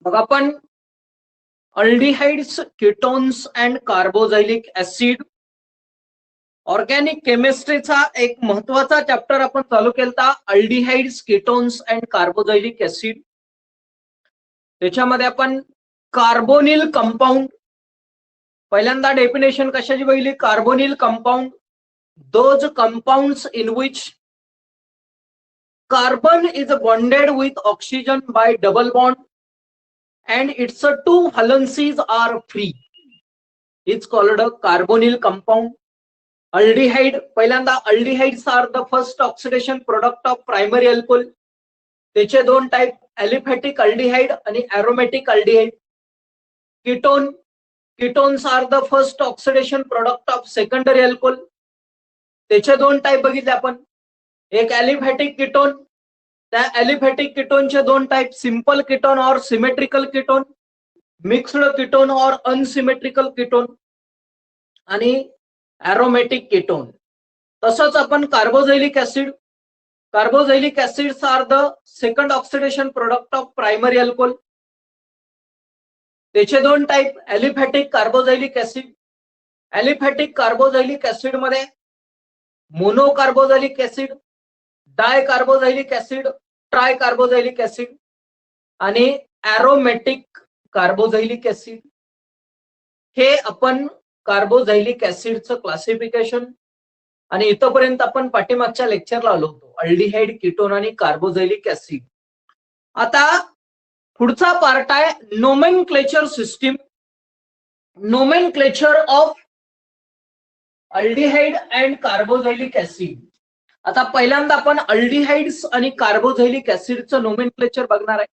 मग आपण aldehydes, ketones and carboxylic acid, organic केमिस्ट्रीचा एक महत्वाचा चॅप्टर आपण चालू केलता, aldehydes, ketones and carboxylic acid. त्याच्यामध्ये आपण कार्बोनिल कंपाऊंड, पहिल्यांदा डेफिनेशन कशाची बघितली? Carbonyl compound, those compounds in which carbon is bonded with oxygen by double bond and its two valencies are free. It's called a carbonyl compound. Aldehyde, पहिल्यांदा aldehydes are the first oxidation product of primary alcohol. त्याचे दोन type, aliphatic aldehyde आणि aromatic aldehyde. Ketone, ketones are the first oxidation product of secondary alcohol. त्याचे दोन type बघितले आपण, एक aliphatic ketone, त्या aliphatic कीटोनचे दोन टाइप, सिंपल कीटोन और सिमेट्रिकल कीटोन, मिक्स्ड कीटोन और अनसिमेट्रिकल कीटोन, आणि एरोमेटिक कीटोन. तसंच आपण carboxylic acid, carboxylic acids are the second oxidation product of primary alcohol. त्याचे दोन type, aliphatic carboxylic acid. Aliphatic carboxylic acid मध्ये monocarboxylic acid, di carboxylic acid, tri carboxylic acid आणि aromatic carboxylic acid. हे आपण कार्बोझायलिक ऍसिडचं classification, आणि इथपर्यंत आपण पाठीमागच्या लेक्चरला आलो होतो, अल्डिहाइड, कीटोन आणि कार्बोझायलिक ऍसिड. आता पुढचा पार्ट आहे nomenclature system, nomenclature of aldehyde and carboxylic acid. आता पहिल्यांदा आपण अल्डिहाइड्स आणि कार्बोझायलिक ऍसिडचं नोमेनक्लेचर बघणार आहे.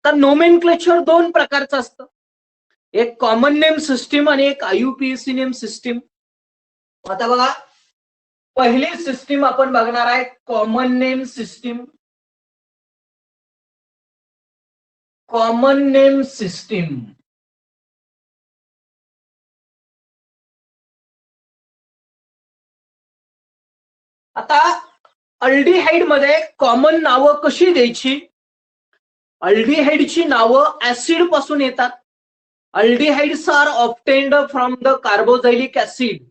तर नोमेनक्लेचर दोन प्रकारचं असतं, एक कॉमन नेम सिस्टीम आणि एक आयुपीएसी नेम सिस्टीम. आता बघा, पहिली सिस्टीम आपण बघणार आहे common name system. Common name system, आता अल्डिहाइड मध्ये कॉमन नावं कशी द्यायची? अल्डिहाइडची नावं ऍसिड पासून येतात. Aldehydes are obtained from the carboxylic acid.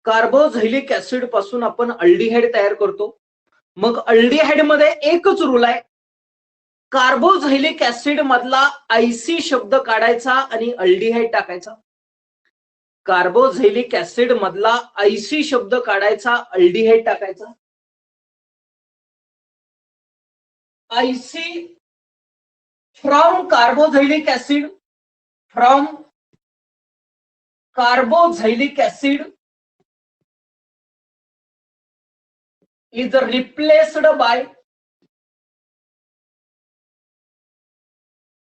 Carboxylic acid पासून आपण अल्डिहाइड तयार करतो. मग अल्डिहाइड मध्ये एकच रूल आहे, कार्बोझायलिक ऍसिड मधला आयसी शब्द काढायचा आणि अल्डिहाइड टाकायचा. कार्बोझायलिक ऍसिड मधला आयसी शब्द काढायचा, अल्डिहाइड टाकायचा. IC from carboxylic acid, from carboxylic acid is replaced by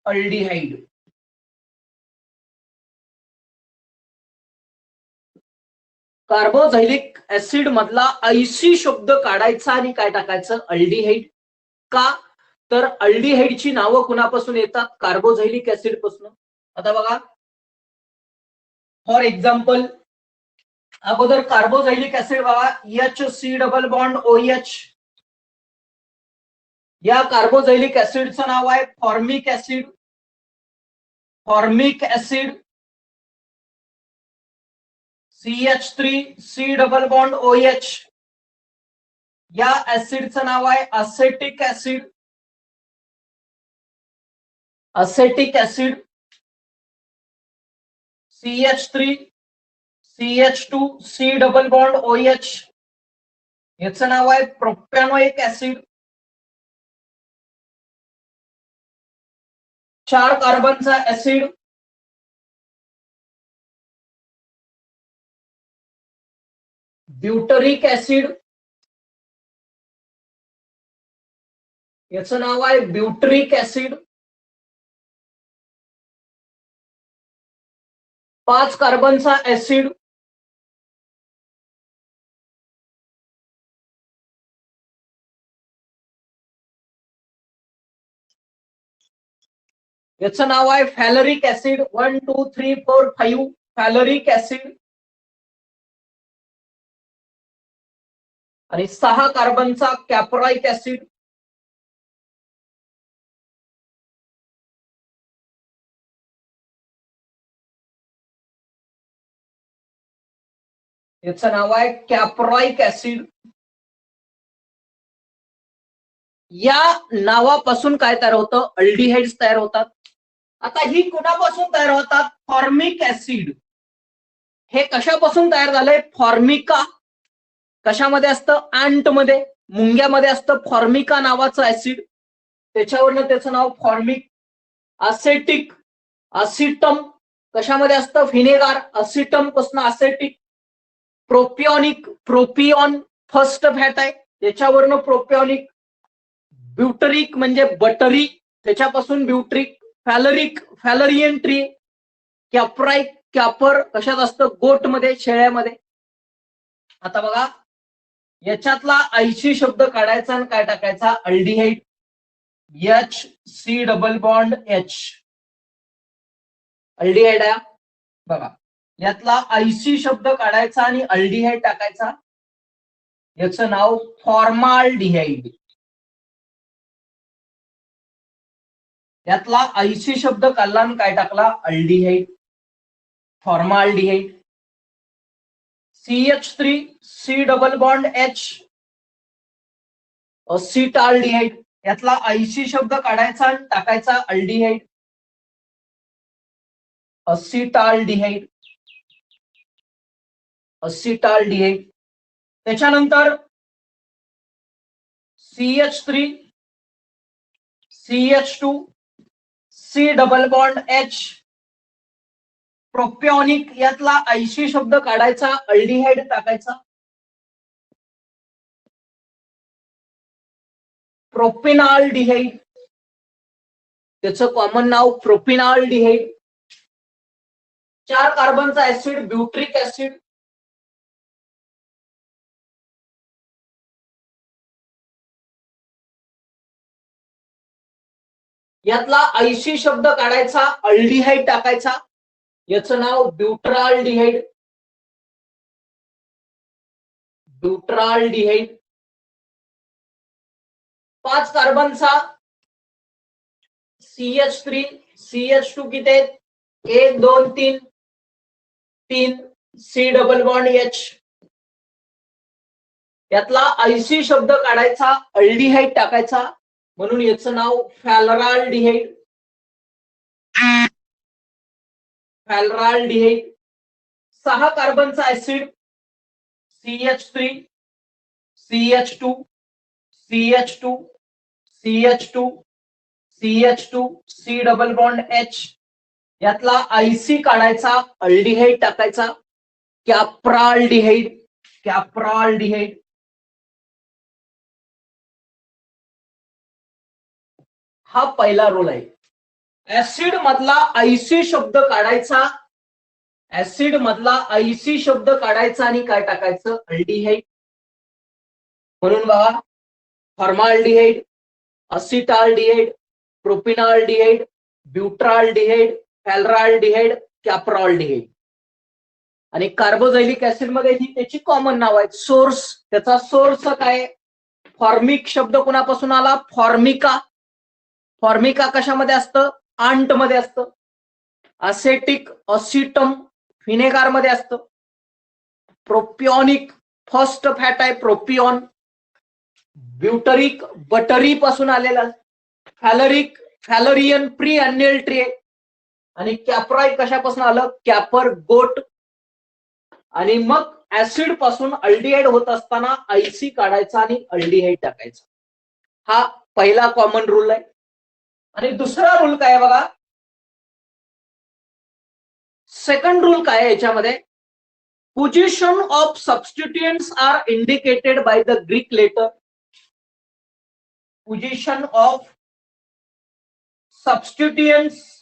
aldehyde. Carboxylic acid मधला आयसी शब्द काढायचा आणि काय टाकायचं? अल्डिहाइड. का? तर अल्डिहाइडची नावं कुणापासून येतात? कार्बोझायलिक ऍसिड पासून. आता बघा, फॉर एक्झाम्पल, अगोदर कार्बोझायलिक ऍसिड बघा, HC डबल बॉन्ड OH. या कार्बोझायलिक ऍसिडचं नाव आहे formic acid. Formic acid. CH3C double bond OH. या ऍसिडचं नाव आहे acetic acid. Acetic acid. CH3CH2C double bond OH. याचं नाव आहे प्रोपॅनोइक ऍसिड. 4 कार्बनचा ऍसिड. Butyric acid. याचं नाव आहे ब्युटरिक ऍसिड. 5 कार्बनचा ऍसिड. याचं नाव आहे फॅलरिक ऍसिड. 1 2 3 4 5 फॅलरिक ऍसिड. आणि 6 कार्बनचा कॅप्राइक ऍसिड. याचं नाव आहे कॅप्राइक ऍसिड. या नावापासून काय तयार होतं? अल्डिहाइड्स तयार होतात. आता ही कुणापासून तयार होतात? Formic acid. हे कशापासून तयार झालंय? फॉर्मिका. कशामध्ये असतं? अँट मध्ये, मुंग्यामध्ये असतं फॉर्मिका नावाचं ऍसिड. त्याच्यावरनं त्याचं नाव फॉर्मिक. असेटिक, असिटम कशामध्ये असतं? व्हिनेगार. असिटम पासून असेटिक. प्रोपिओनिक, प्रोपिओन फर्स्ट फॅट आहे, त्याच्यावरनं प्रोपिओनिक. ब्युटरिक म्हणजे बटरी, त्याच्यापासून ब्युट्रिक. फॅलरिक, फॅलरियन ट्री. कॅप्राइक, कॅपर कशात असतं? गोट मध्ये, शेळ्यामध्ये. आता बघा, याच्यातला ऐशी शब्द काढायचा आणि काय टाकायचा? Aldehyde. HC double bond H. Aldehyde आहे बघा. यातला ऐशी शब्द काढायचा आणि अल्डिहाइड टाकायचा. याचं नाव फॉर्माल्डिहाइड. यातला ऐशी शब्द काढला आणि काय टाकला? Aldehyde, formaldehyde. CH3C double bond H, असिटाल्डिहाइड. यातला ऐशी शब्द काढायचा आणि टाकायचा अल्डिहाइड, असिटाल्डिहाइड, असिटाल्डिहाइड. त्याच्यानंतर CH3CH2C डबल बॉन्ड H, प्रोपिओनिक. यातला ऐशी शब्द काढायचा, अल्डिहाइड टाकायचा, प्रोपिनाल्डिहाइड. त्याचं कॉमन नाव प्रोपिनाल्डिहाइड. 4 कार्बनचा ऍसिड ब्युट्रिक ऍसिड. यातला ऐशी शब्द काढायचा, अल्डिहाइड टाकायचा. याचं नाव ब्युट्राल्डिहाइड, ब्युट्राल्डिहाइड. 5 कार्बनचा CH3 CH2 किती आहेत? 1 2 3 3 C डबल बॉन्ड H. यातला ऐशी शब्द काढायचा, अल्डिहाइड टाकायचा, म्हणून याचं नाव फॅलराल्डिहाइड, फॅलराल्डिहाइड. 6 कार्बनचा acid CH3 CH2 CH2 CH2 CH2 C double bond H. यातला आयसी काढायचा, अल्डिहाइड टाकायचा, कॅप्राल्डिहाइड, कॅप्राल्डिहाइड. हा पहिला रोल आहे. ऍसिड मधला आयसी शब्द काढायचा, ऍसिड मधला आयसी शब्द काढायचा आणि काय टाकायचं? अल्डिहाइड. म्हणून बघा, फॉर्माल्डिहाइड, असिटाल्डिहाइड, प्रोपिनाल्डिहाइड, ब्युट्राल्डिहाइड, फॅलराल्डिहाइड, कॅप्राल्डिहाइड. आणि कार्बोझायलिक ऍसिड मध्ये ही त्याची कॉमन नाव आहे. सोर्स, त्याचा सोर्स काय? फॉर्मिक शब्द कोणापासून आला? फॉर्मिका. फॉर्मिका कशामध्ये असतं? आंट मध्ये असतं. असेटिक, असिटम व्हिनेगार मध्ये असतं. प्रोपिओनिक फर्स्ट फॅट आहे, प्रोपिओन. ब्युटरिक बटरी पासून आलेला. फॅलरिक, फॅलरियन प्री अन्यल ट्री. आणि कॅप्राइक कशापासून आलं? कॅपर, गोट. आणि मग ऍसिड पासून अल्डिहाइड होत असताना आयसी काढायचा आणि अल्डिहाइड टाकायचा. हा पहिला कॉमन रूल आहे. आणि दुसरा रूल काय आहे बघा, सेकंड रूल काय आहे याच्यामध्ये? Position of substituents are indicated by the Greek letter. Position of substituents,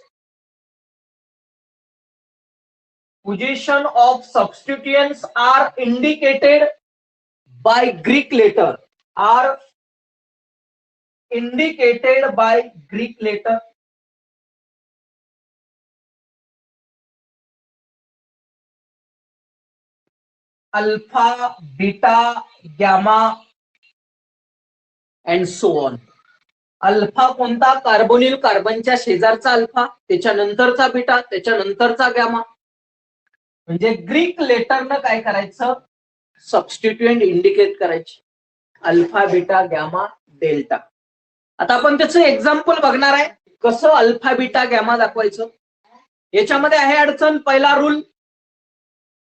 position of substituents are indicated by Greek letter, are indicated by Greek letter. Alpha, beta, gamma and so on. Alpha कोणता? Carbonyl, कार्बनच्या शेजारचा alpha, त्याच्यानंतरचा beta, त्याच्यानंतरचा gamma. म्हणजे Greek लेटरनं काय करायचं? Substituent indicate करायचे, alpha beta gamma delta. आता आपण त्याचं एक्झाम्पल बघणार आहे, कसं अल्फा बीटा गॅमा दाखवायचं. याच्यामध्ये आहे अडचण. पहिला रूल,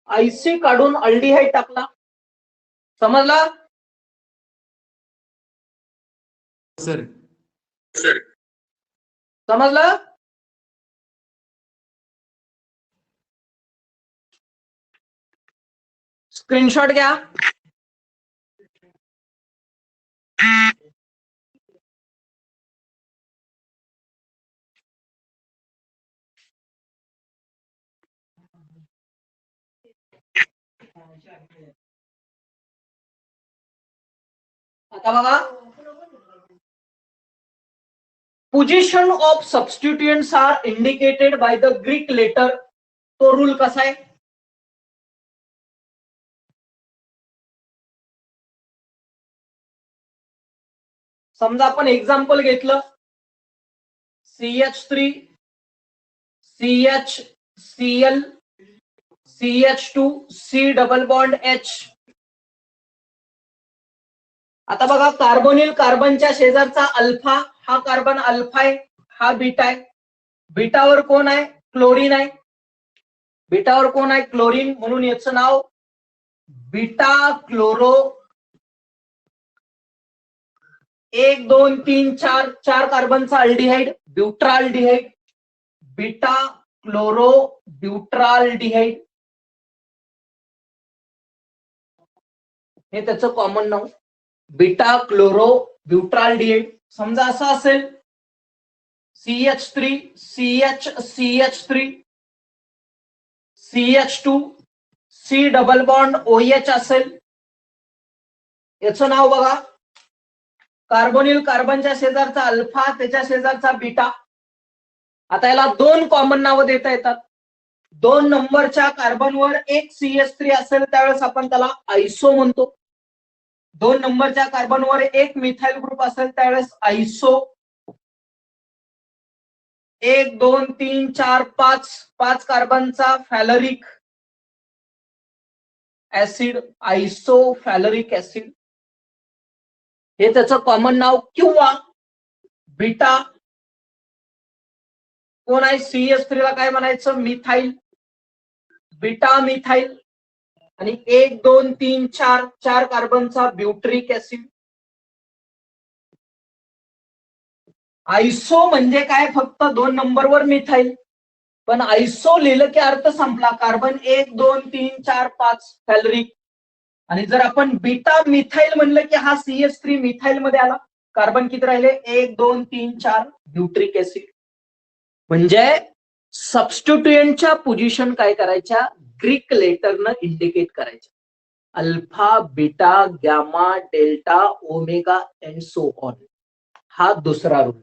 आयसी काढून अल्डिहाइड टाकला. समजला सर? समजलं? स्क्रीनशॉट घ्या. आता बघा, position of substituents are indicated by the Greek letter. तो रूल कसा आहे? समजा आपण एक्झाम्पल घेतलं, CH3 CHCl CH2 C double bond H. आता बघा, कार्बोनिल कार्बनच्या शेजारचा अल्फा, हा कार्बन अल्फा आहे, हा बीटा आहे. बीटावर कोण आहे? क्लोरीन आहे. बीटावर कोण आहे? क्लोरीन. म्हणून याचं नाव बीटा क्लोरो. 1 2 3 4 4 कार्बनचा aldehyde, butyraldehyde, beta chloro butyraldehyde. हे त्याचं कॉमन नाव, बीटा क्लोरो ब्युट्राल्डिहाइड. समजा असं असेल, CH3 CH3 CH2 C double bond OH असेल. याचं नाव बघा, कार्बोनिल कार्बनच्या शेजारचा अल्फा, त्याच्या शेजारचा बीटा. आता याला 2 कॉमन नावं देता येतात. 2 नंबरच्या कार्बनवर एक CH3 असेल त्यावेळेस आपण त्याला आयसो म्हणतो. 2 नंबरच्या कार्बनवर एक मिथाइल ग्रुप असेल त्यावेळेस आयसो. 1 2 3 4 5 कार्बनचा फॅलरिक ऍसिड, आयसो फॅलरिक ऍसिड. हे त्याचं कॉमन नाव. किंवा बीटा कोण आहे? CH3 ला काय म्हणायचं? Methyl, beta methyl. आणि 1 2 3 4 4 कार्बनचा ब्युट्रिक ऍसिड. आयसो म्हणजे काय? फक्त 2 नंबरवर मिथाइल. पण आयसो लिहिलं की अर्थ संपला. कार्बन 1 2 3 4 5 फॅलरिक. आणि जर आपण बीटा मिथाइल म्हणलं की हा CH3 मिथाइल मध्ये आला. कार्बन किती राहिले? 1 2 3 4 ब्युट्रिक ऍसिड. म्हणजे सबस्टिट्युएंटच्या पोझिशन काय करायच्या? ग्रीक लेटरनं इंडिकेट करायच्या. Alpha beta gamma delta omega and so on. हा दुसरा rule.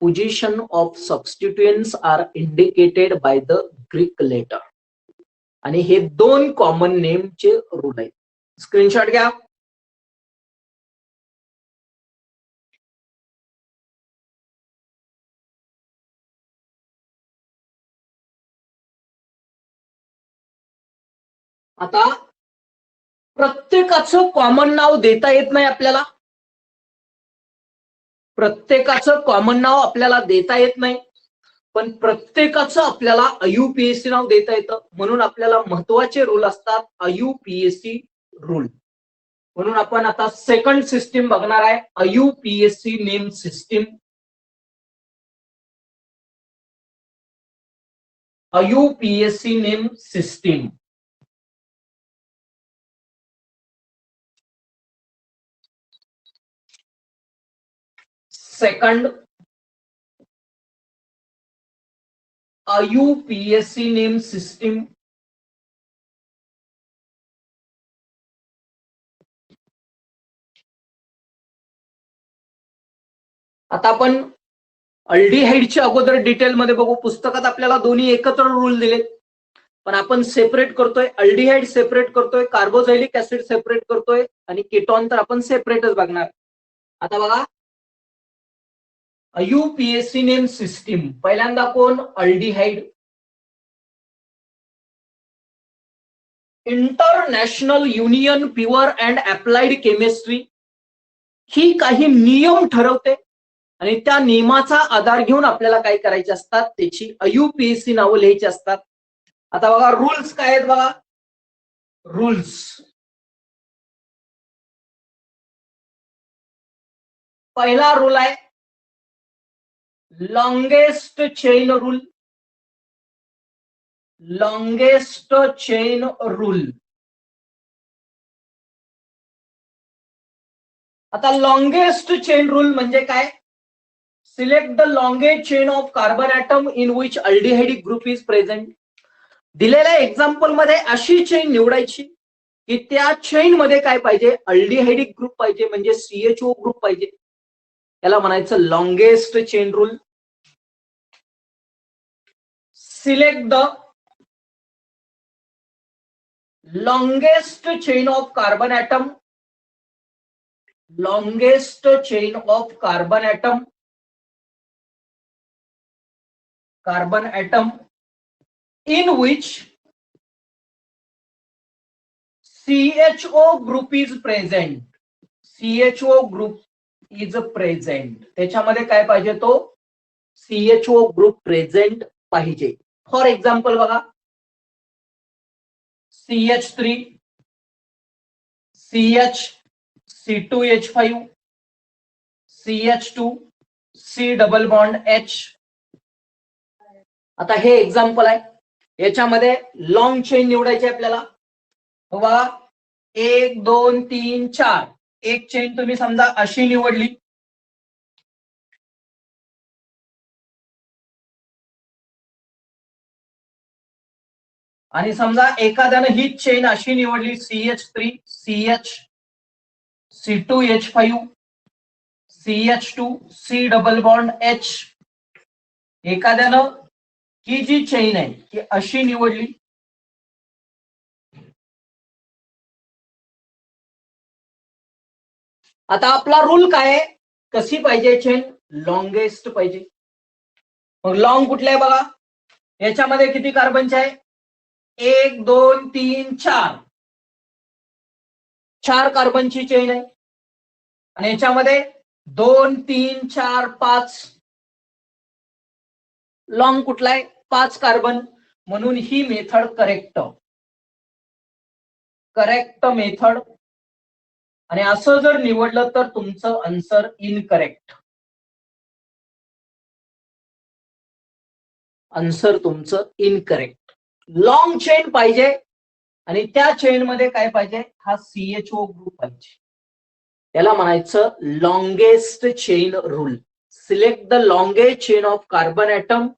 Position of substituents are indicated by the Greek letter. आणि हे 2 कॉमन नेमचे रूल आहेत. स्क्रीनशॉट घ्या. आता प्रत्येकाचं कॉमन नाव देता येत नाही आपल्याला. प्रत्येकाचं कॉमन नाव आपल्याला देता येत नाही, पण प्रत्येकाचं आपल्याला IUPAC नाव देता येतं. म्हणून आपल्याला महत्वाचे रूल असतात IUPAC रूल. म्हणून आपण आता सेकंड सिस्टीम बघणार आहे, IUPAC name system. IUPAC name system. Second IUPAC name system. आता आपण अल्डिहाइडच्या अगोदर डिटेलमध्ये बघू. पुस्तकात आपल्याला दोन्ही एकत्र रूल दिले, पण आपण सेपरेट करतोय. अल्डिहाइड सेपरेट करतोय, कार्बोझायलिक ऍसिड सेपरेट करतोय, आणि केटॉन तर आपण सेपरेटच बघणार. आता बघा, IUPAC नेम सिस्टीम. पहिल्यांदा कोण? Aldehyde. International union pure and applied chemistry ही काही नियम ठरवते आणि त्या नियमाचा आधार घेऊन आपल्याला काय करायचे असतात, त्याची IUPAC नावं लिहायची असतात. आता बघा रूल्स काय आहेत बघा. रूल्स पहिला रूल आहे longest chain rule. Longest chain rule. आता लॉंगेस्ट चेन रूल म्हणजे काय. Select the longest chain of carbon atom in which aldehydic group is present. दिलेल्या एक्झाम्पल मध्ये अशी चेन निवडायची की त्या चेन मध्ये काय पाहिजे, अल्डिहाइडिक ग्रुप पाहिजे, म्हणजे CHO ग्रुप पाहिजे. याला म्हणायचं longest chain rule. Select the longest chain of carbon atom. longest chain of carbon atom in which CHO group is present. CHO group is present. त्याच्यामध्ये काय पाहिजे, तो CHO ग्रुप प्रेझेंट पाहिजे. फॉर एक्झाम्पल बघा CH3 CH C2H5 CH2 C double bond H. आता हे example आहे. याच्यामध्ये लॉंग चेन निवडायची आपल्याला. बघा 1 2 3 4 एक चेन तुम्ही समजा अशी निवडली. आणि समजा एखाद्यानं ही चेन अशी निवडली CH3 CH C2H5 CH2 C double bond H. एखाद्यानं ही जी चेन आहे ती अशी निवडली. आता आपला रूल काय आहे, कशी पाहिजे चेन, लॉंगेस्ट पाहिजे. मग लॉंग कुठले आहे बघा. याच्यामध्ये किती कार्बनचे आहे, 1 2 3 4 4 कार्बनची चेन आहे. आणि याच्यामध्ये 2 3 4 5 लॉंग कुठला आहे, 5 कार्बन. म्हणून ही मेथड करेक्ट मेथड. आणि असं जर निवडलं तर तुमचं आन्सर इनकरेक्ट. आन्सर तुमचं इनकरेक्ट. लॉंग चेन पाहिजे आणि त्या चेन मध्ये काय पाहिजे, हा CHO ग्रुप पाहिजे. त्याला म्हणायचं longest chain rule. Select the longest chain of carbon atom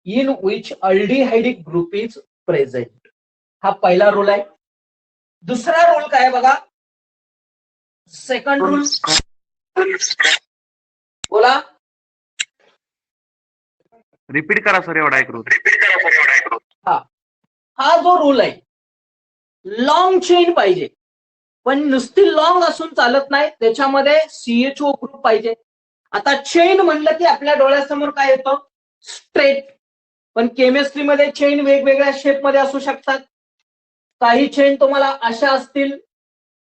in which aldehydic group is present. हा पहिला रूल आहे. दुसरा रूल काय बघा, सेकंड रूल. बोला. रिपीट करा सर एवढा एक रूल. हा जो रूल आहे, लॉंग चेन पाहिजे पण नुसती लॉंग असून चालत नाही, त्याच्यामध्ये CHO ग्रुप पाहिजे. आता चेन म्हणलं की आपल्या डोळ्यासमोर काय येतं, स्ट्रेट. पण केमिस्ट्रीमध्ये चेन वेगवेगळ्या शेप मध्ये असू शकतात. काही चेन तुम्हाला अशा असतील,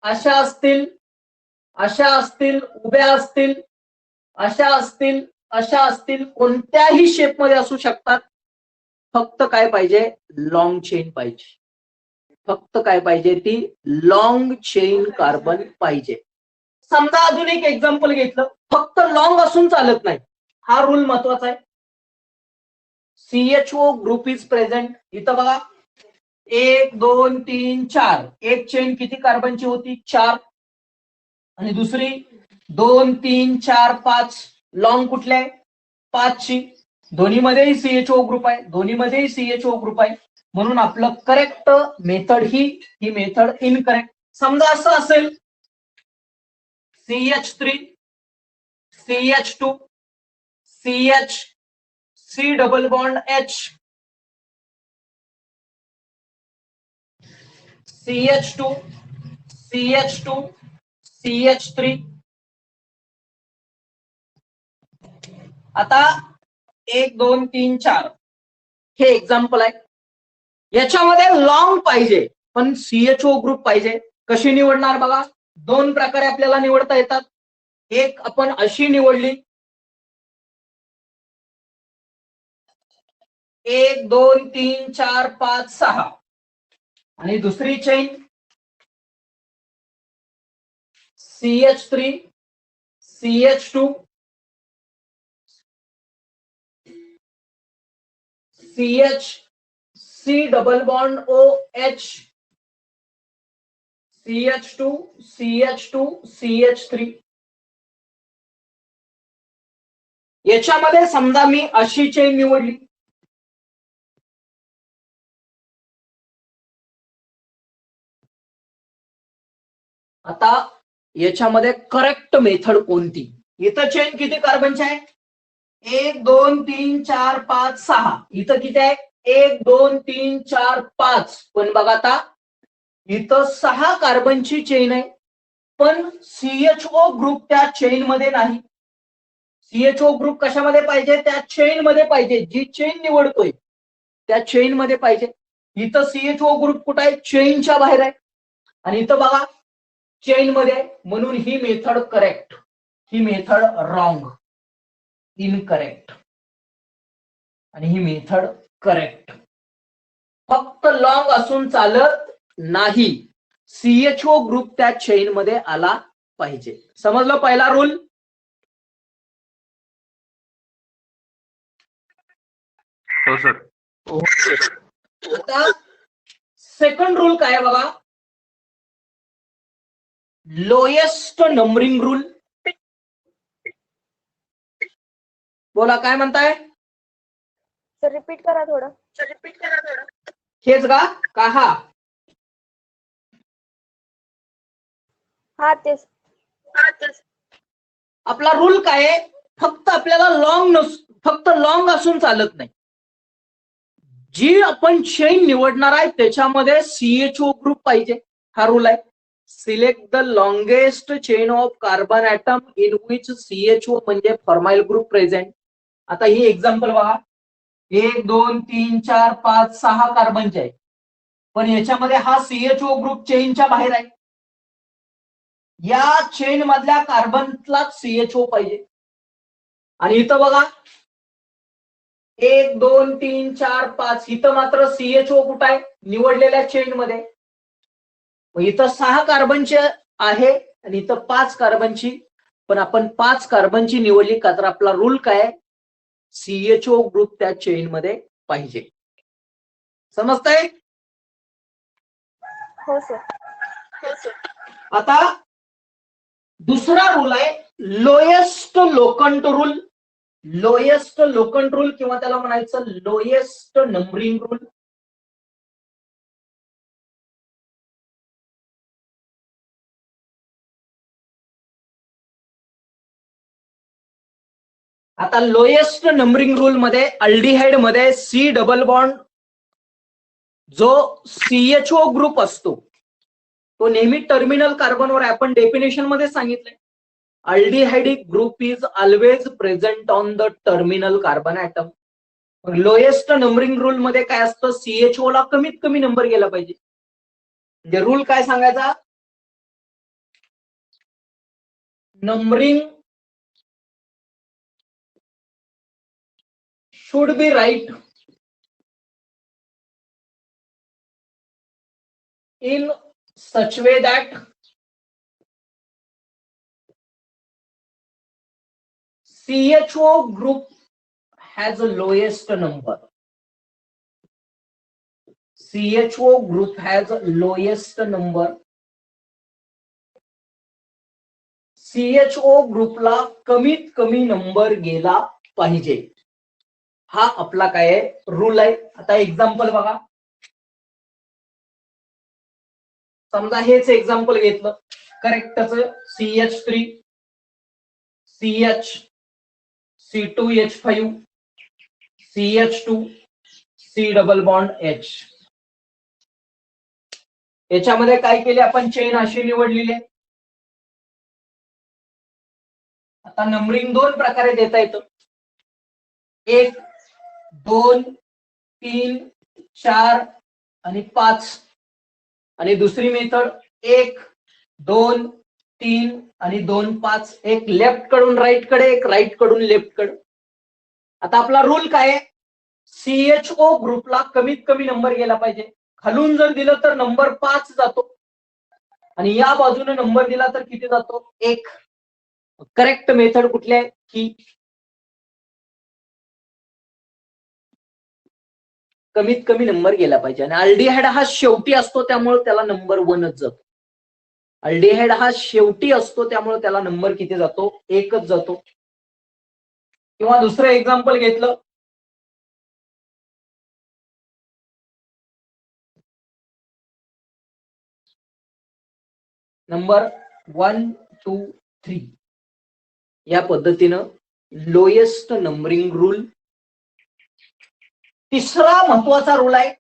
अशा असतील, अशा असतील, उभ्या असतील, अशा असतील, अशा असतील, कोणत्याही शेप मध्ये असू शकतात. फक्त काय पाहिजे, लॉंग चेन पाहिजे. फक्त काय पाहिजे, ती लॉंग चेन कार्बन पाहिजे. समजा अजून एक एक्झाम्पल घेतलं, फक्त लॉंग असून चालत नाही. हा रूल महत्वाचा आहे. CHO group is present. इथं बघा 1 2 3 4 एक चेन किती कार्बनची होती, 4. आणि दुसरी 2 3 4 5 लॉंग कुठले आहे, 5 ची. दोन्हीमध्येही CHO ग्रुप आहे, दोन्हीमध्येही CHO ग्रुप आहे. म्हणून आपलं करेक्ट मेथड ही मेथड इनकरेक्ट. समजा असं असेल CH3 CH2 CH C double bond H CH2 CH2 CH3. आता 1 2 3 4 हे एक्झाम्पल आहे. याच्यामध्ये लॉंग पाहिजे पण सीएचओ ग्रुप पाहिजे. कशी निवडणार बघा, दोन प्रकारे आपल्याला निवडता येतात. एक आपण अशी निवडली, 1 2 3 4 5 6, आणि दुसरी chain CH3 CH2 CH C double bond OH CH2 CH2 CH3. याच्यामध्ये समजा मी अशी चेन निवडली, आता याच्यामध्ये करेक्ट मेथड कोणती? इथं चेन किती कार्बनची आहे? 1 2 3 4 5 6. इथं किती आहे? 1 2 3 4 5. पण बघा आता इथं 6 कार्बनची चेन आहे, पण सीएचओ ग्रुप त्या चेन मध्ये नाही. सीएचओ ग्रुप कशामध्ये पाहिजे? त्या चेन मध्ये पाहिजे. जी चेन निवडतोय त्या चेन मध्ये पाहिजे. इथं सीएचओ ग्रुप कुठं आहे? चेनच्या बाहेर आहे. आणि इथं बघा चेन मध्ये, म्हणून ही मेथड करेक्ट, ही मेथड रॉंग, इनकरेक्ट, आणि ही मेथड करेक्ट. फक्त लॉंग असून चालत नाही, सीएचओ ग्रुप त्या चेन मध्ये आला पाहिजे. समजलं पहिला रूल? हो सर. आता सेकंड रूल काय आहे बघा, लोएस्ट नंबरिंग रूल. बोला काय म्हणताय? सर रिपीट करा थोडं. हेच का हा? हा तेच. आपला रूल काय आहे? फक्त आपल्याला फक्त लॉंग असून चालत नाही. जी आपण चेन निवडणार आहे त्याच्यामध्ये सीएचओ ग्रुप पाहिजे, हा रूल आहे. Select the longest chain of carbon atom in which CHO म्हणजे फॉर्माइल ग्रुप प्रेझेंट. आता ही एक्झाम्पल बघा, 1 2 3 4 5 6 कार्बनचे आहे, पण याच्यामध्ये हा सीएचओ ग्रुप चेनच्या बाहेर आहे. या चेन मधल्या कार्बनला सीएचओ पाहिजे. आणि इथं बघा 1 2 3 4 5, इथं मात्र सीएचओ कुठं आहे? निवडलेल्या चेन मध्ये. इथं 6 कार्बनचे आहे आणि इथं 5 कार्बनची, पण आपण 5 कार्बनची निवडली का? तर आपला रूल काय? सीएचओ ग्रुप त्या चेन मध्ये पाहिजे. समजतंय? हो सर. आता दुसरा रूल आहे लोएस्ट लोकंट रूल. लोएस्ट लोकंट रूल किंवा त्याला म्हणायचं लोएस्ट नंबरिंग रूल. आता लोएस्ट नंबरिंग रूल मध्ये अल्डिहाइड मध्ये सी डबल बॉन्ड जो सीएचओ ग्रुप असतो तो नेहमी टर्मिनल कार्बनवर, आपण डेफिनेशन मध्ये सांगितलंय, aldehydic group is always present on the terminal carbon atom. Lowest numbering rule मध्ये काय असतं? सीएचओ ला कमीत कमी नंबर गेला पाहिजे. म्हणजे रूल काय सांगायचा? Numbering should be right in such way that CHO group has the lowest number. CHO group has lowest number. CHO ग्रुपला कमीत कमी नंबर गेला पाहिजे, हा आपला काय आहे? रूल आहे. आता एक्झाम्पल बघा, समजा हेच एक्झाम्पल घेतलं करेक्टच, CH3 CH C2H5 CH2 C double bond H. याच्यामध्ये काय केले आपण? चेन अशी निवडलेली आहे. आता नंबरिंग दोन प्रकारे देता येतं, 1 2 3 4 आणि 5. आणि दुसरी मेथड 1 2 3 आणि 2 5, एक लेफ्ट कडून राईट कडे, एक राईट कडून लेफ्ट कडे. आता आपला रूल काय आहे? सीएचओ ग्रुपला कमीत कमी नंबर गेला पाहिजे. खालून जर दिलं तर नंबर 5 जातो आणि या बाजूने नंबर दिला तर किती जातो? 1. करेक्ट मेथड कुठली आहे? ही कमीत कमी नंबर गेला पाहिजे. आणि अल्डिहाइड हा शेवटी असतो त्यामुळे त्याला नंबर 1च जातो. अल्डिहाइड हा शेवटी असतो त्यामुळे त्याला नंबर किती जातो? 1च जातो. किंवा दुसरं एक्झाम्पल घेतलं, नंबर 1 2 3 या पद्धतीनं लोएस्ट नंबरिंग रूल. तिसरा महत्वाचा रूल आहे.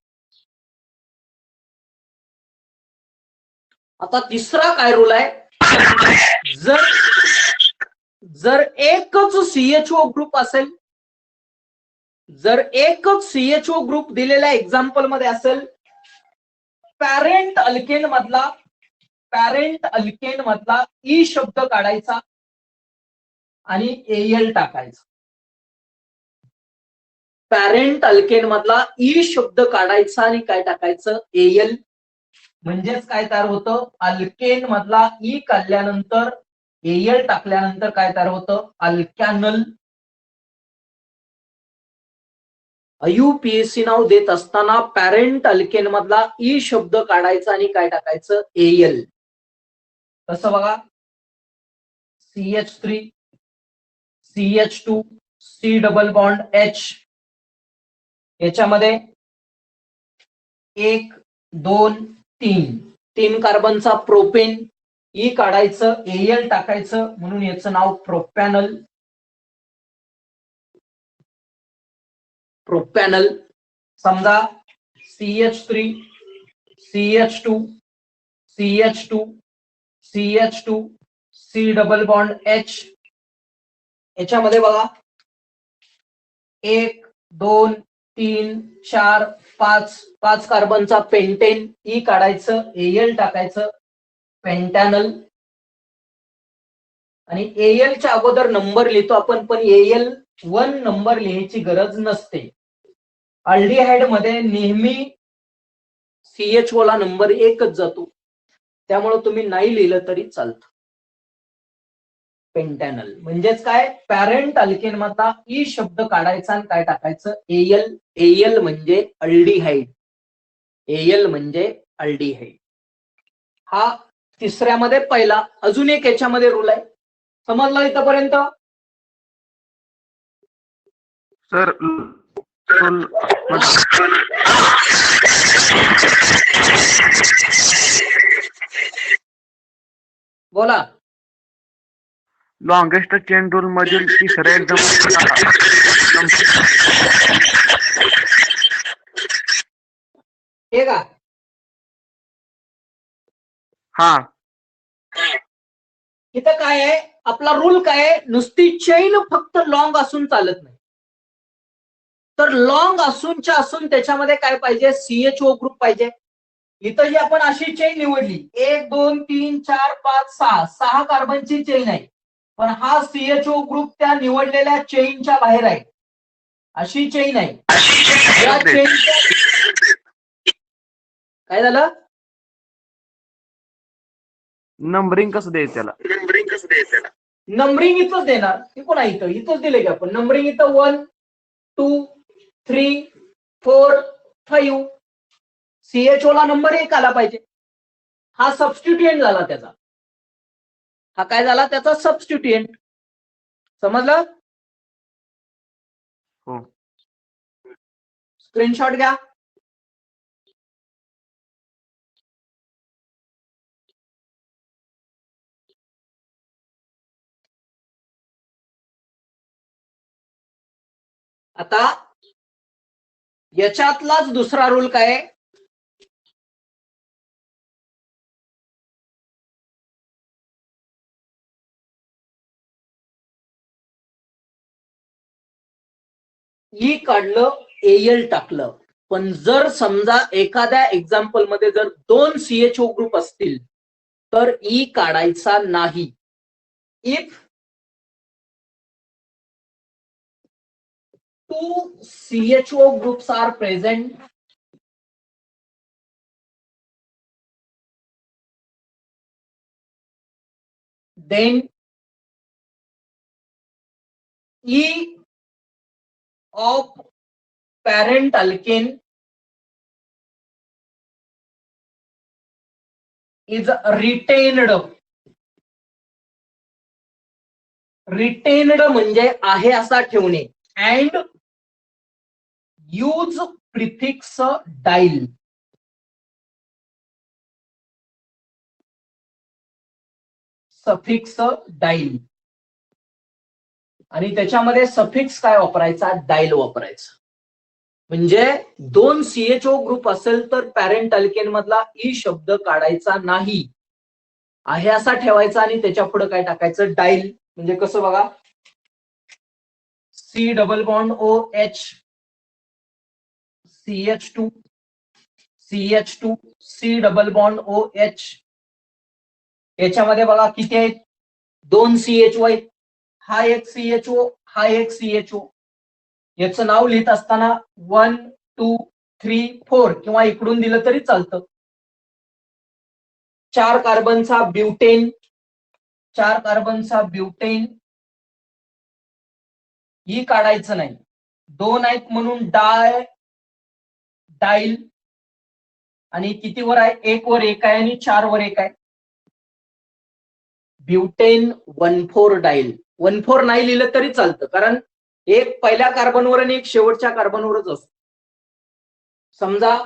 आता तिसरा काय रूल आहे? जर एकच सीएचओ ग्रुप असेल, जर एकच सीएचओ ग्रुप दिलेल्या एक्झाम्पल मध्ये असेल, पॅरेंट अल्केन मधला ई शब्द काढायचा आणि एल टाकायचा. पॅरेंट अल्केन मधला ई शब्द काढायचा आणि काय टाकायचं? एल. म्हणजेच काय तयार होतं? अल्केन मधला ई काढल्यानंतर एल टाकल्यानंतर काय तयार होतं? अल्कॅनल. यूपीएससी नाव देत असताना पॅरेंट अल्केन मधला ई शब्द काढायचा आणि काय टाकायचं? एल. कसं बघा, CH3 CH2 C double bond H, याच्यामध्ये 1 2 3 कार्बनचा प्रोपेन ई काढायचं, एल टाकायचं, म्हणून याचं नाव प्रोपॅनल. समजा CH3 CH2 CH2 CH2 C double bond H, याच्यामध्ये बघा 1 2 3 4 5 कार्बनचा पेंटेन ई काढायचं, एल टाकायचं, पेंटॅनल. आणि एलच्या अगोदर नंबर लिहितो आपण, पण एल 1 नंबर लिहायची गरज नसते. अल्डिहाइड मध्ये नेहमी सीएचओ ला नंबर 1च जातो, त्यामुळे तुम्ही नाही लिहिलं तरी चालतं. पेंटॅनल म्हणजेच काय? पॅरेंट अल्केन मधला ई शब्द काढायचा आणि काय टाकायचं? एल. एल म्हणजे अल्डिहाइड. एल म्हणजे अल्डिहाइड. हा तिसऱ्यामध्ये पहिला. अजून एक याच्यामध्ये रूल आहे, समजला इथपर्यंत? सर बोला. लॉंगेस्ट चेन रूल मधील तिसऱ्या एक्झाम्पल हे का? हा. इथं काय आहे? आपला रूल काय आहे? नुसती चेन फक्त लॉंग असून चालत नाही. तर लॉंग असूनच्या असून त्याच्यामध्ये काय पाहिजे? सीएचओ ग्रुप पाहिजे. इथं जी आपण अशी चेन निवडली, 1 2 3 4 5 6 कार्बनची चेन आहे, पण हा सीएचओ ग्रुप त्या निवडलेल्या चेनच्या बाहेर आहे. अशी चेन आहे. या चेनच्या काय झालं? नंबरिंग कसं द्यायचं त्याला? नंबरिंग इथंच देणार. हे कोणा इथंच दिले की आपण नंबरिंग. इथं 1 2 3 4 5. सीएचओ ला नंबर 1 आला पाहिजे. हा सबस्टिट्युएंट झाला त्याचा. हा काय झाला? त्याचा सबस्टिट्युएंट. समजलं? हो. स्क्रीनशॉट घ्या. आता याच्यातलाच दुसरा रूल काय आहे? ई काढलं, एल टाकलं, पण जर समजा एखाद्या एक्झाम्पल मध्ये जर 2 CHO ग्रुप असतील तर ई काढायचा नाही. If 2 CHO groups are present, then E of parent alkane is retained. Retained म्हणजे आहे असा ठेवणे. And use prefix dial. Suffix dial आणि त्याच्यामध्ये सफिक्स काय वापरायचा, डाईल वापरायचा. म्हणजे 2 CHO ग्रुप असेल तर पॅरेंट अल्केन मधला ई शब्द काढायचा नाही, आहे असा ठेवायचा आणि त्याच्या पुढे काय टाकायचं, डाईल. म्हणजे कसं बघा, C double bond OH CH2 CH2 C double bond OH. याच्यामध्ये बघा किती आहेत, 2 CHO आहेत. हा एक CHO, हा एक CHO. याचं नाव लिहित असताना 1 2 3 4 किंवा इकडून दिलं तरी चालतं. 4 कार्बनचा ब्युटेन, 4 कार्बनचा ब्युटेन ही काढायचं नाही. 2 आहेत म्हणून डाईल. आणि किती वर आहे, 1 वर 1 आहे आणि 4 वर 1 आहे. Butane 1,4 dial. 1,4 नाही लिहिलं तरी चालतं, कारण एक पहिल्या कार्बनवर आणि एक शेवटच्या कार्बनवरच असतो. समजा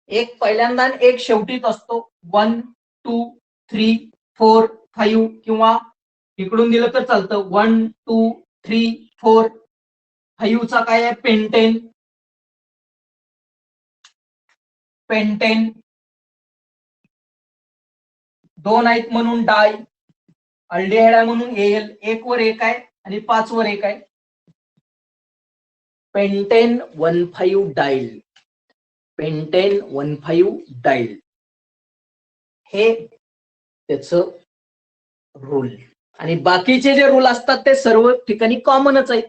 एक पहिल्यांदा एक शेवटीच असतो. 1 2 3 4 5 किंवा इकडून दिलं तर चालतं 1 2 3 4. 5 चा काय आहे, पेंटेन. पेंटेन 2 आहेत म्हणून डाय. अल्डिहाइड आहे म्हणून एल. 1 वर 1 आहे आणि 5 वर 1 आहे. Pentane 1,5 dial. पेंटेन 1,5 डाईल हे त्याचं रूल. आणि बाकीचे जे रूल असतात ते सर्व ठिकाणी कॉमनच आहेत.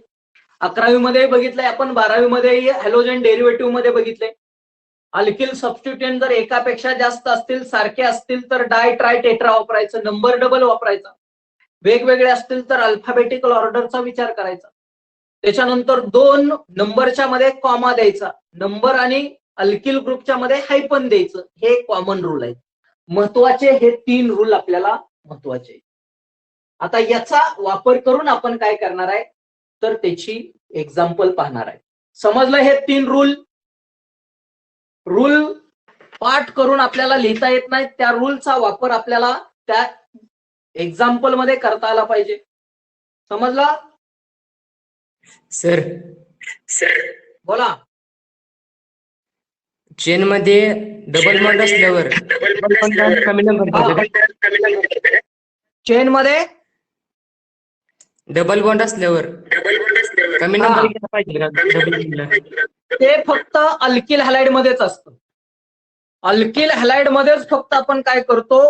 11वी मध्ये बघितलंय आपण, 12वी मध्ये हॅलोजन डेरिव्हेटिव्ह मध्ये बघितले. अल्किल सबस्टिट्यूएंट जर एकापेक्षा जास्त असतील, सारखे असतील तर डाय ट्राय टेट्रा वापरायचं, नंबर डबल वापरायचा. वेगवेगळे असतील तर अल्फाबेटिकल ऑर्डरचा विचार करायचा. त्याच्यानंतर 2 नंबरच्या मध्ये कॉमा द्यायचा, नंबर आणि अल्किल ग्रुपच्या मध्ये हायफन द्यायचं. हे कॉमन रूल आहेत. महत्वाचे हे 3 रूल आपल्याला महत्वाचे. आता याचा वापर करून आपण काय करणार आहे, तर त्याची एक्झाम्पल पाहणार आहे. समजलं हे 3 रूल. रूल पाठ करून आपल्याला लिहिता येत नाही, त्या रूलचा वापर आपल्याला त्या एक्झाम्पल मध्ये करता आला पाहिजे. समजला सर? बोला. चेन मध्ये डबल बॉन्ड असल्यावर कमी नंबर, चेन मध्ये डबल बॉन्ड असल्यावर कमी नंबर घ्यायला पाहिजे का डबल बॉन्डला? ते फक्त अल्किल हॅलाइड मध्येच असतं. अल्किल हॅलाइड मध्येच फक्त आपण काय करतो,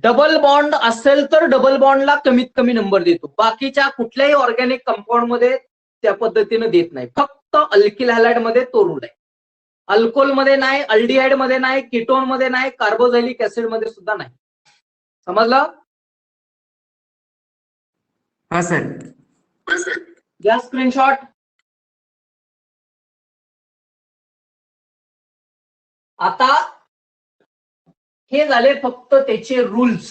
डबल बॉन्ड असेल तर डबल बॉन्डला कमीत कमी नंबर देतो. बाकीच्या कुठल्याही ऑर्गॅनिक कंपाऊंड मध्ये त्या पद्धतीने देत नाही. फक्त अल्किल हॅलाइड मध्ये तो रूल आहे. अल्कोहोल मध्ये नाही, अल्डिहाइड मध्ये नाही, कीटोन मध्ये नाही, कार्बोझायलिक ऍसिड मध्ये सुद्धा नाही. समजलं? हा सर. घ्या स्क्रीनशॉट. आता हे झाले फक्त त्याचे रूल्स.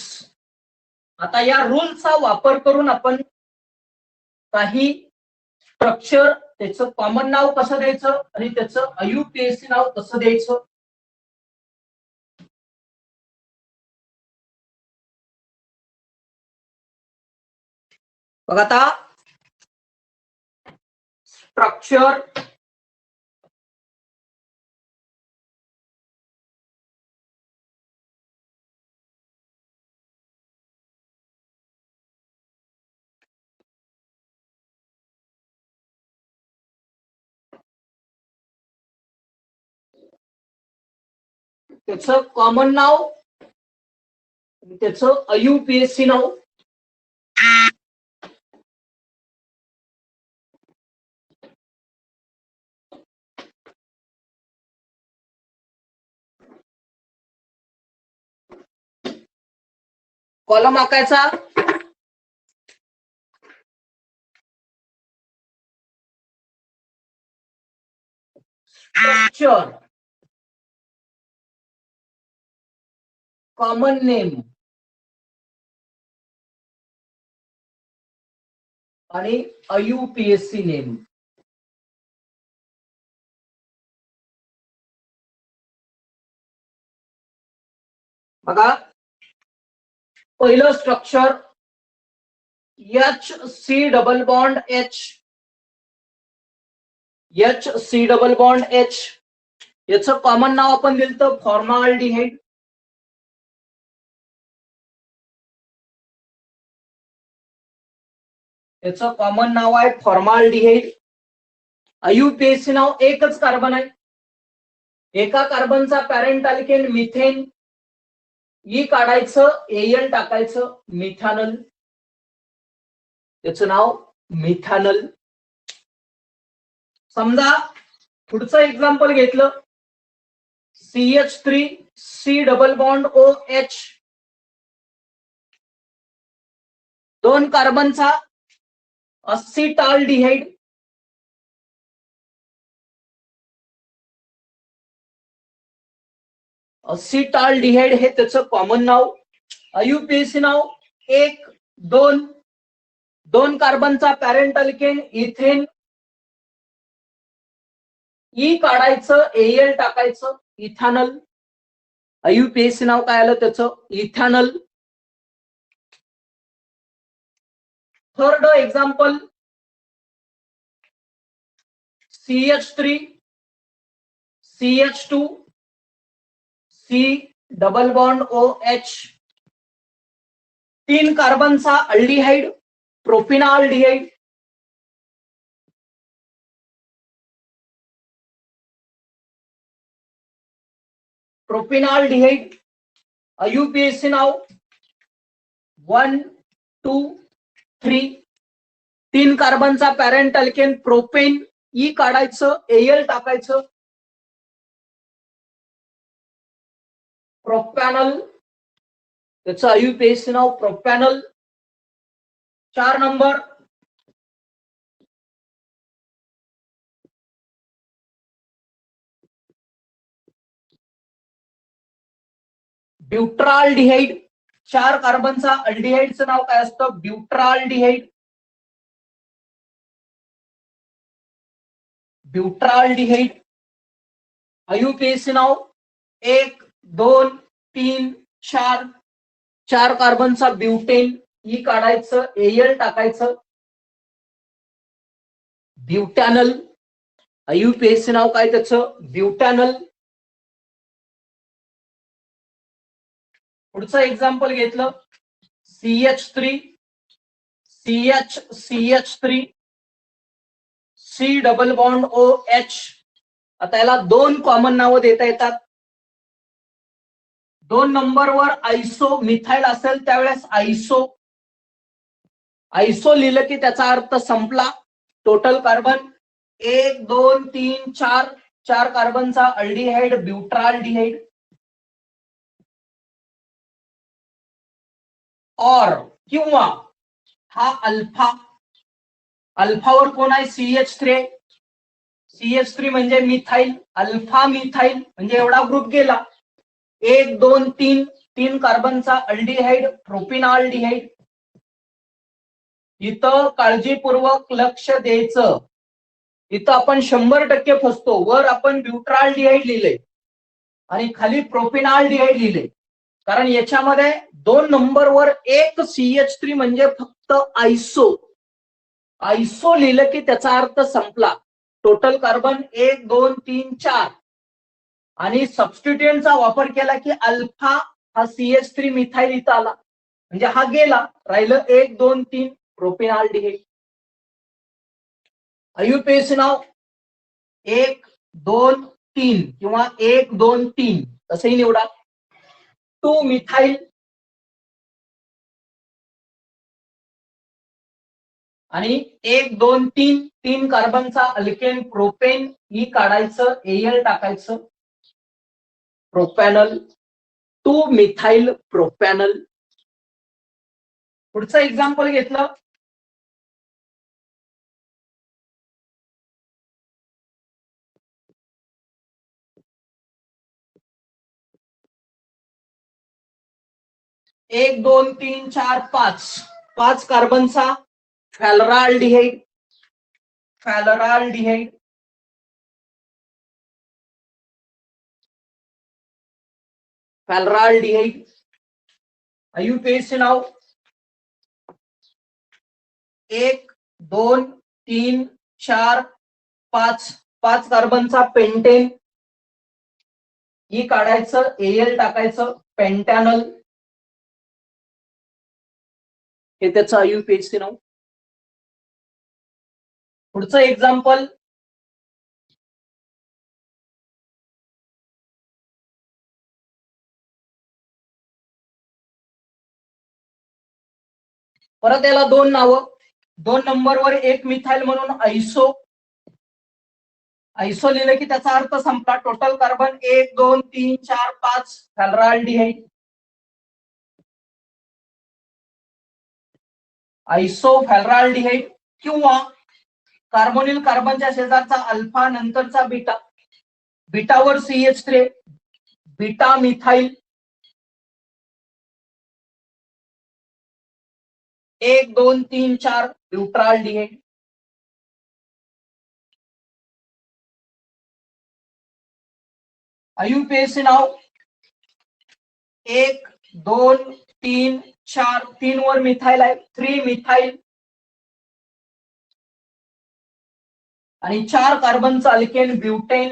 आता या रूलचा वापर करून आपण काही स्ट्रक्चर, त्याचं कॉमन नाव कसं द्यायचं आणि त्याचं IUPAC नाव कसं द्यायचं, बघा. आता स्ट्रक्चर त्याचं कॉमन नाव, त्याचं IUPAC नाव. कॉलम आकायचा. स्ट्रक्चर, कॉमन नेम आणि IUPAC नेम. बघा, पहिलं structure HC double bond H, HC double bond H. याचं कॉमन नाव आपण दिलं तर फॉर्माल्डिहाइड. याचं कॉमन नाव आहे फॉर्माल्डिहाइड. IUPAC नाव एकच कार्बन आहे. एका कार्बनचा पॅरेंट अल्केन मिथेन, ई काढायचं, Al टाकायचं, मिथॅनल. त्याचं नाव मिथॅनल. समजा पुढचं एक्झाम्पल घेतलं, CH3C डबल बॉन्ड OH. दोन कार्बनचा अस्सिटाल्डिहाइड. अस्सिटाल्डिहाइड हे त्याचं कॉमन नाव. IUPAC नाव 1, 2. दोन कार्बनचा पॅरेंट अल्केन इथेन, ई काढायचं, Al टाकायचं, इथॅनल. IUPAC नाव काय आलं त्याचं, ethanal. Third example, CH3 CH2 C double bond OH. तीन कार्बनचा अल्डिहाइड, प्रोपिनाल्डिहाइड. प्रोपिनाल्डिहाइड. IUPAC नाव 1, 2, 3. तीन कार्बनचा पॅरेंट अल्केन प्रोपेन, ई काढायचं, Al टाकायचं, प्रोपॅनल. त्याचं IUPAC नाव प्रोपॅनल. 4 नंबर, ब्युट्राल्डिहाइड. 4 कार्बनचा अल्डिहाइडचं नाव काय असतं, ब्युट्राल्डिहाइड. ब्युट्राल्डिहाइड. IUPAC नाव 1, 2, 3, 4. 4 कार्बनचा ब्युटेन, ई काढायचं, Al टाकायचं, ब्युटॅनल. IUPAC नाव काय त्याचं, ब्युटॅनल. पुढचं एक्झाम्पल घेतलं, CH3 CH3 C double bond OH. आता याला 2 कॉमन नावं देता येतात. 2 नंबरवर आयसो, मिथाइल असेल त्यावेळेस आयसो. आयसो लिहिलं की त्याचा अर्थ संपला. Total carbon 1, 2, 3, 4. 4 कार्बनचा अल्डिहाइड, ब्युट्राल्डिहाइड. और किंवा हा अल्फा. अल्फावर कोण आहे, CH3. CH3 म्हणजे मिथाइल, अल्फा मिथाइल म्हणजे एवढा ग्रुप गेला. 1, 2, 3. 3 कार्बनचा अल्डिहाइड, प्रोपिनाल्डिहाइड. इथं काळजीपूर्वक लक्ष द्यायचं. इथं आपण 100% फसतो. वर आपण ब्युट्राल्डिहाइड लिहिलंय आणि खाली प्रोपिनाल्डिहाइड लिहिलंय. कारण याच्यामध्ये 2 नंबरवर एक CH3 म्हणजे फक्त आयसो. आयसो लिहिलं की त्याचा अर्थ संपला. Total carbon 1, 2, 3, 4. आणि सबस्टिट्युएंटचा वापर केला की अल्फा हा CH3 मिथाइल इथं आला, म्हणजे हा गेला. राहिलं 1, 2, 3 प्रोपिनाल्डिहाइड. IUPAC नाव 1, 2, 3 किंवा 1 2 3 तसंही निवडा. 2 मिथाइल आणि 1 2 3 3 कार्बनचा अल्केन प्रोपेन ही काढायचं, एल टाकायचं, प्रोपॅनल. 2 मिथाइल प्रोपॅनल. पुढचं एक्झाम्पल घेतलं. एक 2 3 4 5 5 कार्बनचा फॅलराल्डिहाइड. फॅलराल्डिहाइड. फॅलराल्डिहाइड. आयुपीएसी नाव 1 2 3 4 5 5 कार्बनचा पेंटेन ही काढायचं, एल टाकायचं, पेंटॅनल. हे त्याचं आयुपीएसी नाव. पुढचं एक्झाम्पल परत याला 2 नावं. 2 नंबरवर 1 मिथाइल म्हणून आयसो. आयसो लिहिलं की त्याचा अर्थ संपला. Total carbon 1 2 3 4 5 valeraldehyde. Iso valeraldehyde. किंवा कार्बोनिल कार्बनच्या शेजारचा अल्फा नंतरचा बीटा, बीटावर CH3 beta methyl. 1 2 3 4 butyraldehyde. IUPAC नाव 1 2 3 4 3 वर मिथाइल आहे, 3 मिथाइल आणि 4 कार्बनचं अल्केन ब्युटेन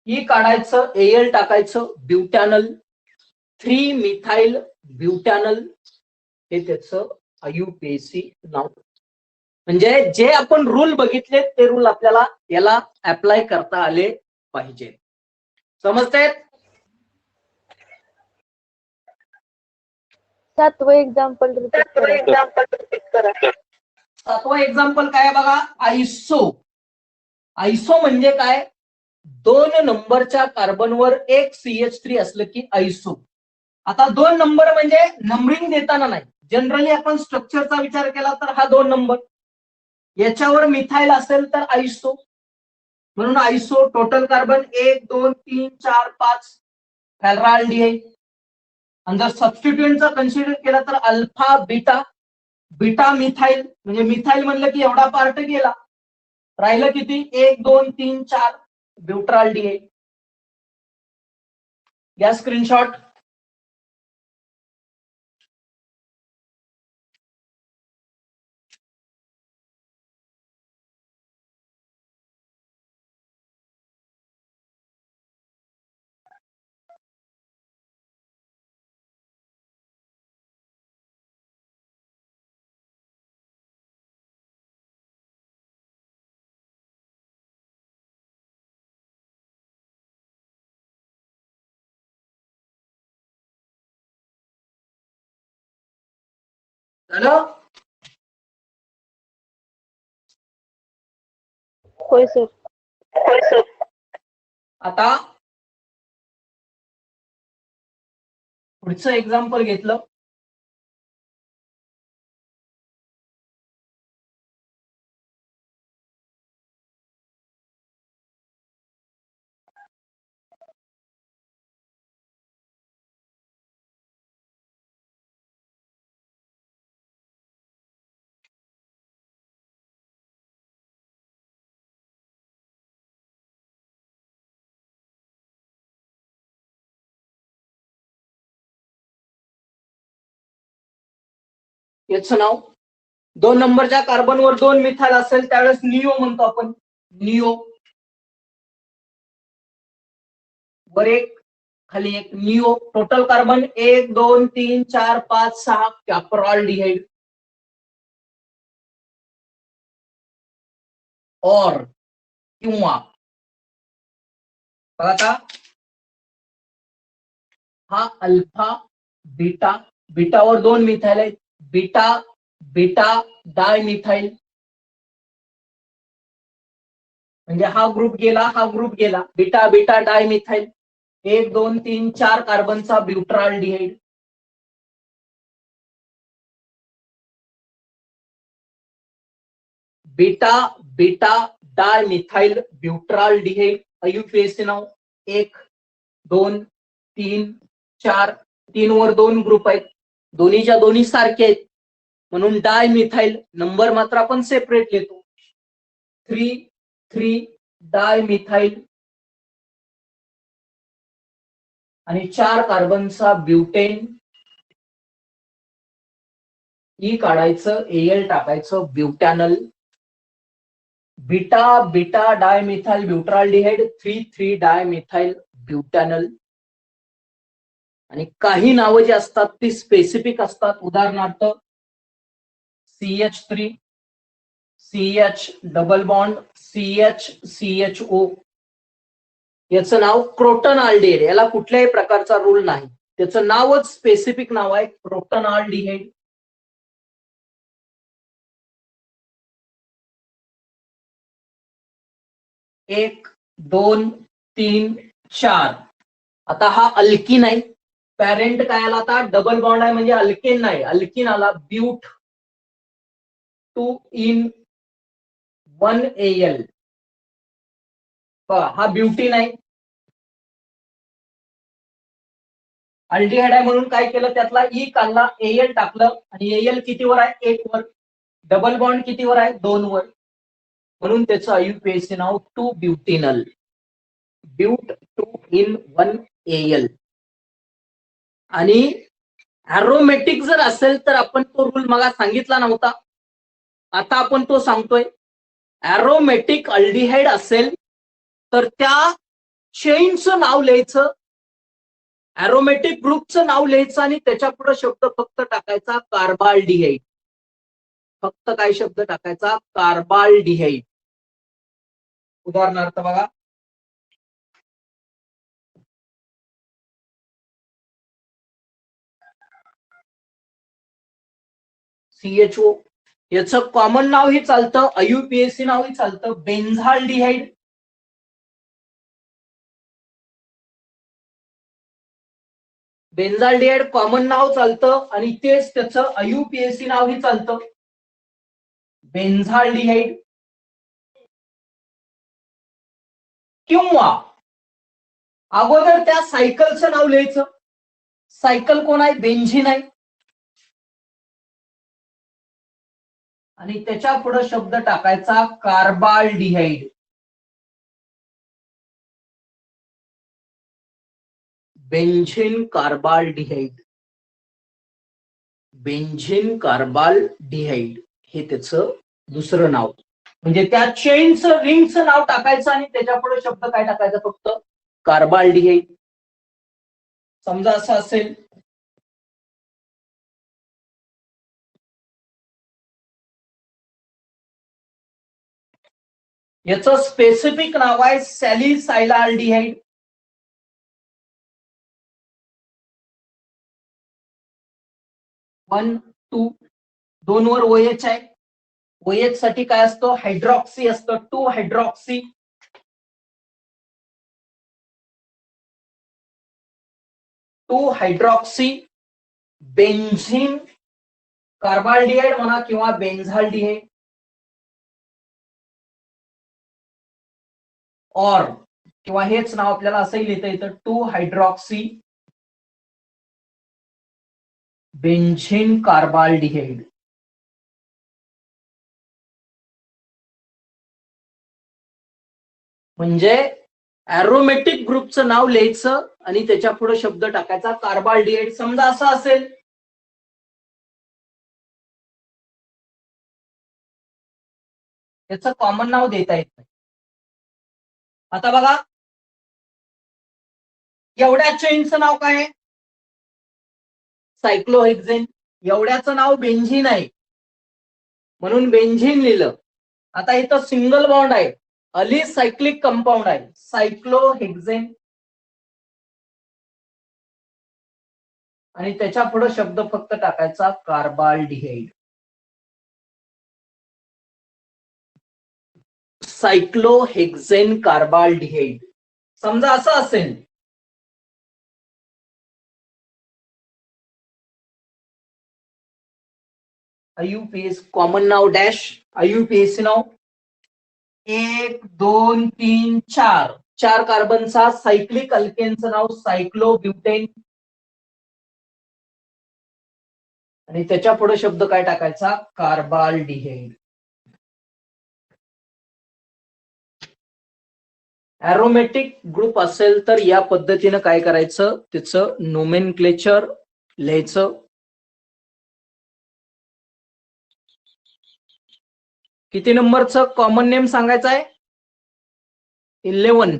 ही काढायचं, एल टाकायचं, ब्युटॅनल. 3 मिथाइल ब्युटॅनल हे त्याचं आयुपीएसी नाव. म्हणजे जे आपण रूल बघितले ते रूल आपल्याला याला अप्लाय करता आले पाहिजे. समजतायत? 7वं एक्झाम्पल रिपीट करा. 7वं एक्झाम्पल काय आहे बघा. आयसो. आयसो म्हणजे काय? 2 नंबरच्या कार्बनवर 1 CH3 असलं की आयसो. आता 2 नंबर म्हणजे नंबरिंग देताना नाही, जनरली आपण स्ट्रक्चरचा विचार केला तर हा 2 नंबर, याच्यावर मिथाइल असेल तर आयसो, म्हणून आयसो. Total carbon 1 2 3 4 5 फॅलराल्डिहाइड. आणि जर सबस्टिट्यूएंटचा कन्सिडर केला तर अल्फा बीटा. बीटा मिथाइल म्हणजे मिथाइल म्हणलं की एवढा पार्ट गेला, राहिलं किती? 1 2 3 4 ब्युट्राल्डिहाइड. या स्क्रीनशॉट. झालं? होय सर. आता पुढचं एक्झाम्पल घेतलं. याचं नाव 2 नंबरच्या कार्बनवर 2 मिथाइल असेल त्यावेळेस निओ म्हणतो आपण. निओ. वर 1 खाली 1 निओ. Total carbon 1 2 3 4 5 6 कॅप्रॉल्डिहाइड. और किंवा बघा आता हा अल्फा बीटा, बीटावर 2 मिथाइल आहेत, बीटा बीटा डाय मिथाइल, म्हणजे हा ग्रुप गेला, हा ग्रुप गेला, बीटा बीटा डाय मिथाइल, 1 2 3 4 कार्बनचा ब्युट्राल्डिहाइड. बीटा बीटा डाय मिथाइल ब्युट्राल्डिहाइड, IUPAC नाव 1 2 3 4, 3 वर 2 ग्रुप आहेत, दोन्हीच्या दोन्ही सारखे आहेत, म्हणून डाय मिथाइल, नंबर मात्र आपण सेपरेट लिहितो, 3 3 डाय मिथाइल आणि 4 कार्बनचा ब्युटेन, ई काढायचं, एल टाकायचं, butanal. Beta beta dimethyl butyraldehyde, 3 3 dimethyl butanal. आणि काही नावं जी असतात ती स्पेसिफिक असतात, उदाहरणार्थ CH3 CH double bond CHCHO, याचं नाव क्रोटनआल्डिहाइड, याला कुठल्याही प्रकारचा रूल नाही, त्याचं नावच स्पेसिफिक नाव आहे क्रोटनआल्डिहाइड. एक 2 3 4. आता हा अल्किन आहे, पॅरेंट काय आला, आता डबल बॉन्ड आहे म्हणजे अल्केन नाही, अल्किन आला, ब्यूट 2 in 1 Al. हा ब्युटीन आहे, अल्डिहाइड आहे म्हणून काय केलं, त्यातला ई काढला, Al टाकलं, आणि Al कितीवर आहे, 1 वर, डबल बॉन्ड कितीवर आहे, 2 वर, म्हणून त्याचं IUPAC नाव 2 ब्युटिनल, ब्यूट 2 in 1 Al. आणि ॲरोमॅटिक जर असेल तर आपण तो रूल मला सांगितला नव्हता, आता आपण तो सांगतोय. ॲरोमॅटिक अल्डिहाइड असेल तर त्या चेनचं नाव लिहायचं, ॲरोमॅटिक ग्रुपचं नाव लिहायचं, आणि त्याच्या पुढे शब्द फक्त टाकायचा कार्बाल्डिहाइड, फक्त काय शब्द टाकायचा, कार्बाल्डिहाइड. उदाहरणार्थ बघा, CHO, याचं कॉमन नावही चालतं, IUPAC नावही चालतं, बेन्झाल्डिहाइड. बेन्झाल्डिहाइड कॉमन नाव चालतं आणि तेच त्याचं IUPAC नावही चालतं, बेन्झाल्डिहाइड. किंवा अगोदर त्या सायकलचं नाव लिहायचं, सायकल कोण आहे, बेन्झिन आहे, आणि त्याच्या पुढे शब्द टाकायचा carbaldehyde, benzene carbaldehyde, benzene carbaldehyde हे त्याचं दुसरं नाव. म्हणजे त्या चेनचं रिंगचं नाव टाकायचं आणि त्याच्या पुढे शब्द काय टाकायचा, फक्त कार्बाल्डिहाइड. समजा असं असेल, याचं स्पेसिफिक नाव आहे सॅलिसायलाल्डिहाइड, वन 2 2 वर OH आहे, OH साठी काय असतो, हायड्रॉक्सी असतं, 2 हायड्रॉक्सी. बेन्झिन कार्बाल्डिहाइड म्हणा किंवा बेन्झाल्डिहाइड, और किंवा हेच नाव आपल्याला असंही लिहिता येतं, 2 हायड्रॉक्सी बेन्झिन कार्बाल्डिहाइड. म्हणजे ॲरोमॅटिक ग्रुपचं नाव लिहायचं आणि त्याच्या पुढे शब्द टाकायचा कार्बाल्डिहाइड. समजा असं असेल, त्याचं कॉमन नाव देता येत नाही. आता बघा, एवढ्या चेनचं नाव काय आहे, सायक्लोहेक्झेन, एवढ्याचं नाव बेन्झिन आहे म्हणून बेन्झिन लिहिलं. आता इथं सिंगल बॉन्ड आहे अलिसायक्लिक कंपाऊंड आहे सायक्लोहेक्झेन, आणि त्याच्या पुढे शब्द फक्त टाकायचा कार्बाल्डिहाइड. सायक्लोहेक्झेन कार्बाल्डिहाइड. समजा असं असेल, IUPAC कॉमन नाव डॅश, IUPAC नाव 1 2 3 4 4 कार्बनचा सायक्लिक अल्केनचं नाव सायक्लोब्युटेन, आणि त्याच्या पुढे शब्द काय टाकायचा कार्बाल्डिहाइड. ॲरोमॅटिक ग्रुप असेल तर या पद्धतीनं काय करायचं, त्याचं नोमेनक्लेचर लिहायचं. किती नंबरचं कॉमन नेम सांगायचं आहे, 11.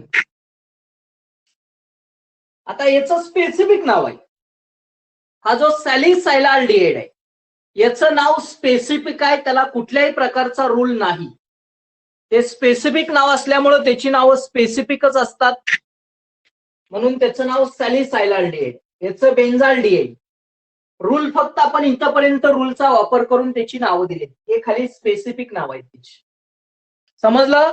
आता याचं स्पेसिफिक नाव आहे, हा जो सॅलिसायलाल्डिहाइड आहे याचं नाव स्पेसिफिक आहे, त्याला कुठल्याही प्रकारचा रूल नाही. ते स्पेसिफिक नाव असल्यामुळे त्याची नावं स्पेसिफिकच असतात, म्हणून त्याचं नाव सॅलिसायलाल्डिहाइड. याचं बेन्झाल्डिहाइड. रूल फक्त आपण इथपर्यंत रूलचा वापर करून त्याची नावं दिली, हे खाली स्पेसिफिक नाव आहे त्याची. समजलं?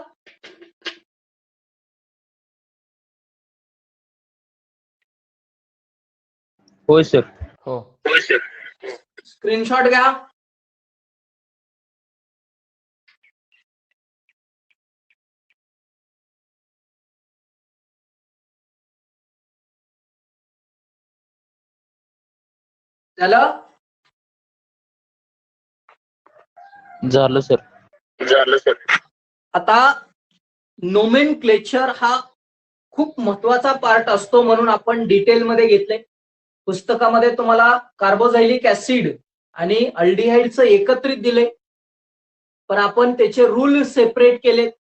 होय सर. हो. स्क्रीनशॉट घ्या. झालं? झालं सर. आता नोमेनक्लेचर हा खूप महत्वाचा पार्ट असतो, म्हणून आपण डिटेलमध्ये घेतले. पुस्तकामध्ये तुम्हाला कार्बोझायलिक ऍसिड आणि अल्डिहाइडचं एकत्रित दिले, पण आपण त्याचे रूल सेपरेट केले.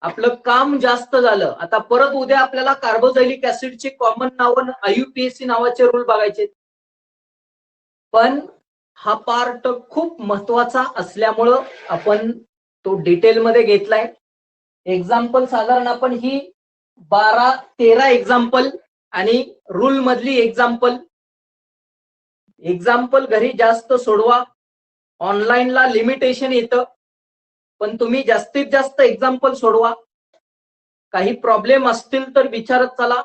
आपलं काम जास्त झालं. आता परत उद्या आपल्याला कार्बोझायलिक ऍसिडचे कॉमन नाव IUPAC नावाचे रूल बघायचे, पण हा पार्ट खूप महत्वाचा असल्यामुळं आपण तो डिटेलमध्ये घेतलाय. एक्झाम्पल साधारण आपण ही 12-13 एक्झाम्पल आणि रूल मधली एक्झाम्पल घरी जास्त सोडवा. ऑनलाईनला लिमिटेशन येतं, पण तुम्ही जास्तीत जास्त एक्झाम्पल सोडवा. काही प्रॉब्लेम असतील तर विचारत चला.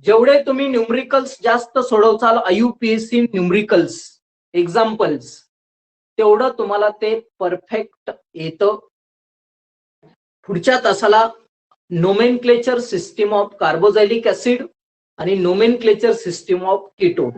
जेवढे तुम्ही न्यूमरिकल्स जास्त सोडवचाल IUPAC न्यूमरिकल्स एक्झाम्पल्स, तेवढं तुम्हाला ते परफेक्ट येतं. पुढच्या तासाला नोमेनक्लेचर सिस्टीम ऑफ कार्बोझायलिक ऍसिड आणि नोमेनक्लेचर सिस्टीम ऑफ कीटोन